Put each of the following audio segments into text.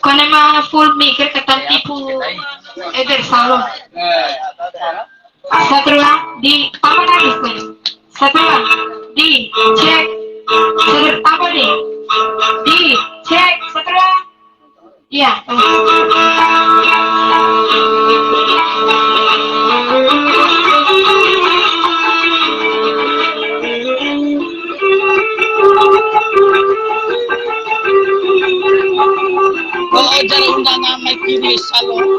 Kung mga full maker katanti po eder salon. Setelah di apa lagi kun? Setelah di cek apa nih? Di cek setelah ya. Jalan undangan may kiri salon.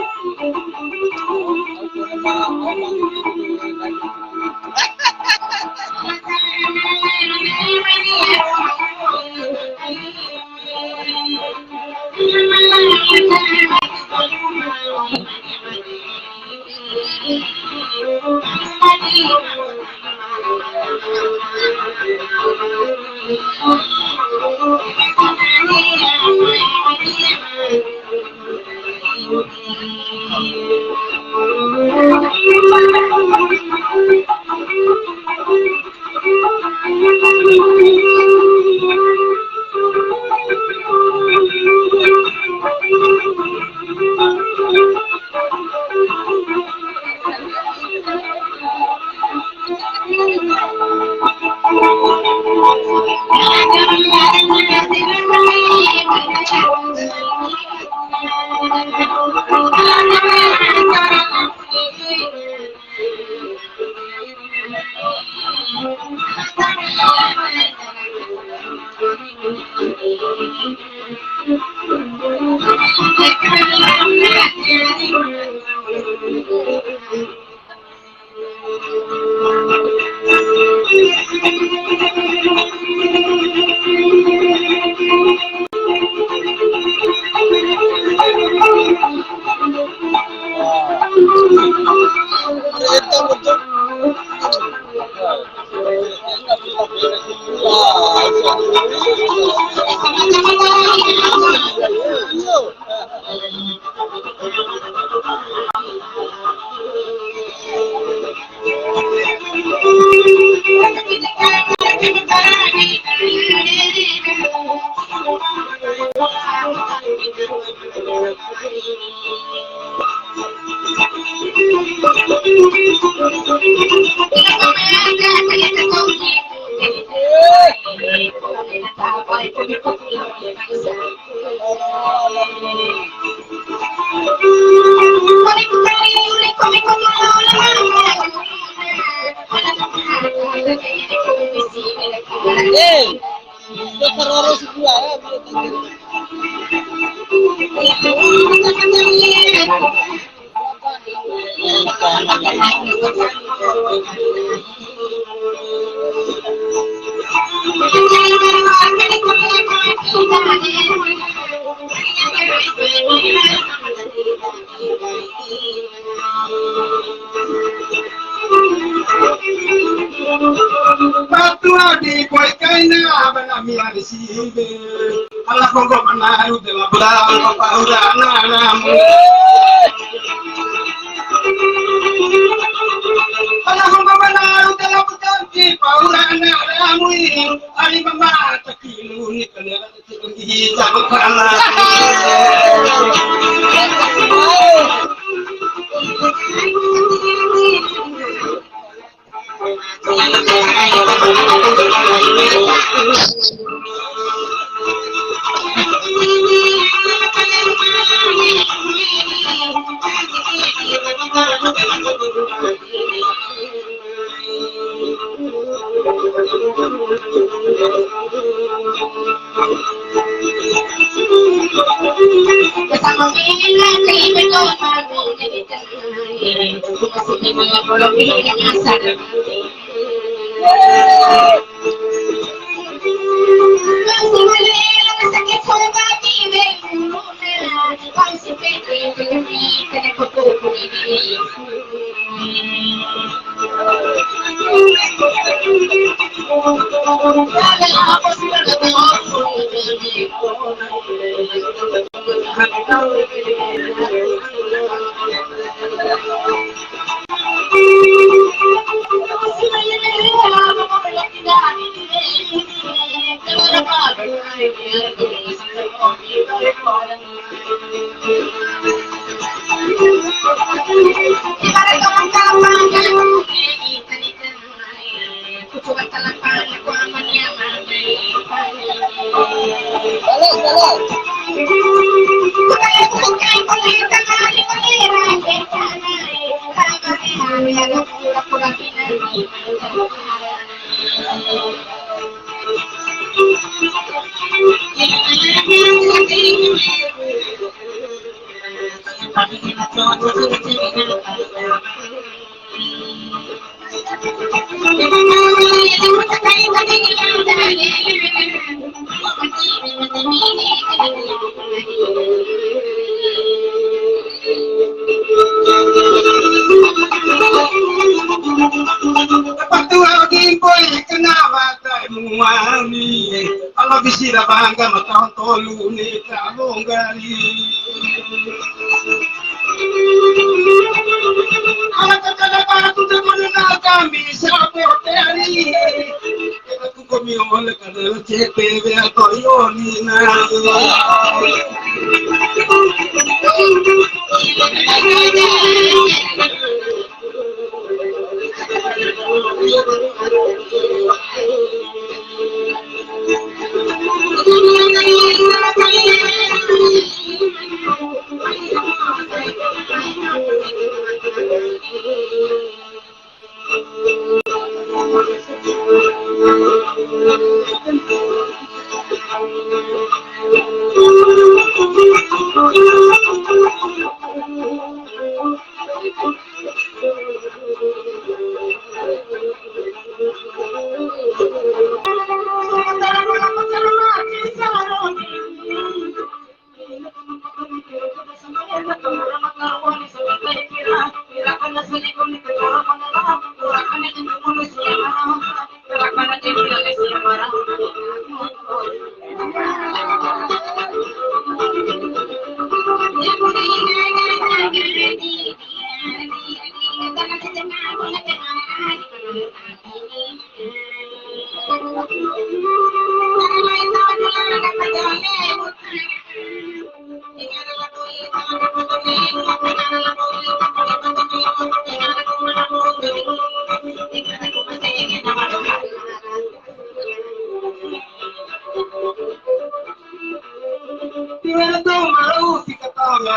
Patua di poi kaina bana mi arsibe alla kongo manaru de la brava paura na mu alla kongo manaru de la butanti paura na mu ali mama takilu ni kana ti tan kana Allah bisira bangga matahun tolu ni kalongali Allah kata para tu mengenal kami siapa teri aku kami oleh kada CPW atau Yonina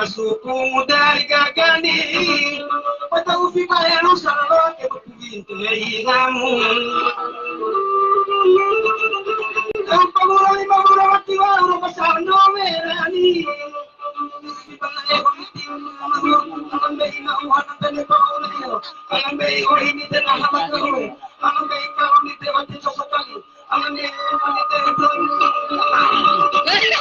suku dari gagani patau fi bayanu salo ke bukin tei ngamu kampung lima mati waru pasano merani si bangai komiti ambe ina wana tene paulio ambe oi ni tena hamako ambe kau ni te wati sosokali ambe ni te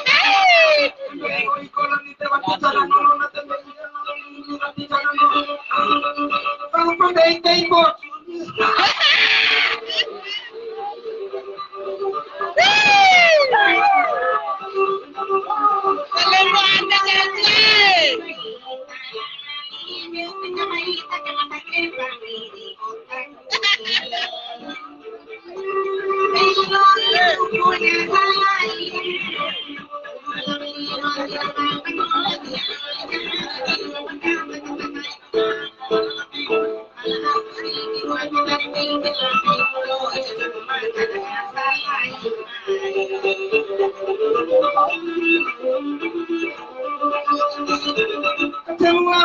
Semua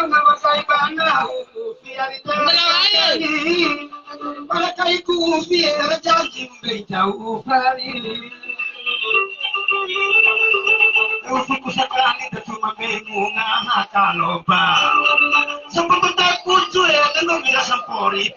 nama saya bana, biar itu para kaiku biar janji jauh hari. Usuku sekali cuma bingung kalau bah. Sebab takut cuy, dan lo mira sampori.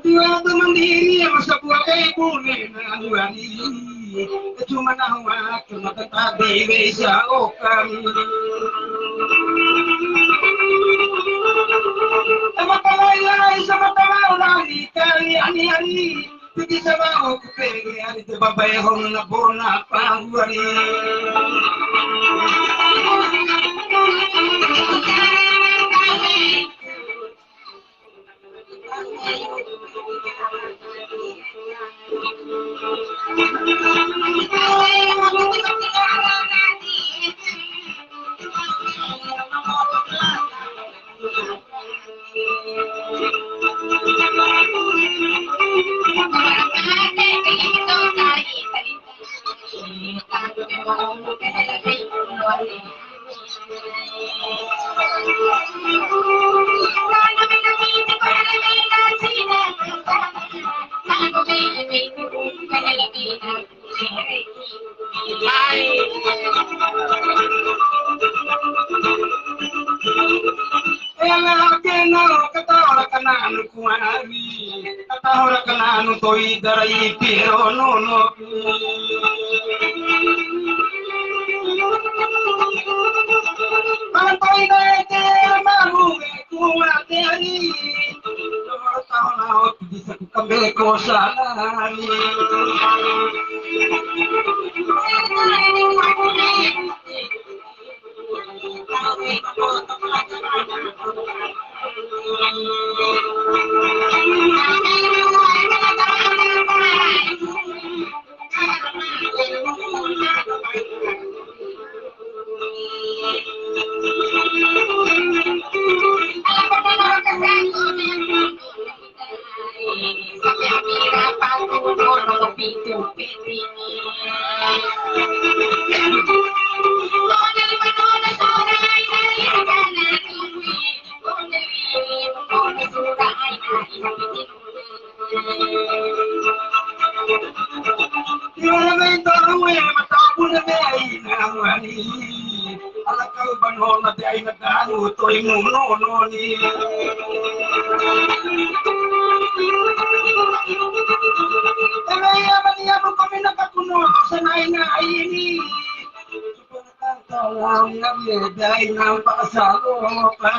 Waktu mandiri masa buat boleh nangwani cuma nawa cuma tetap bisa okam sama kalai sama tahu lagi kali ani pergi sama aku pergi hari tu babai hong na bona pangwari Toy darai pero no Pantoy dete mamu kuate ani tahu na bisa kambe ko salani Toy no ni Kaya mo kami nakapuno sa nainay ini Tawang na dahil ng pasalo pa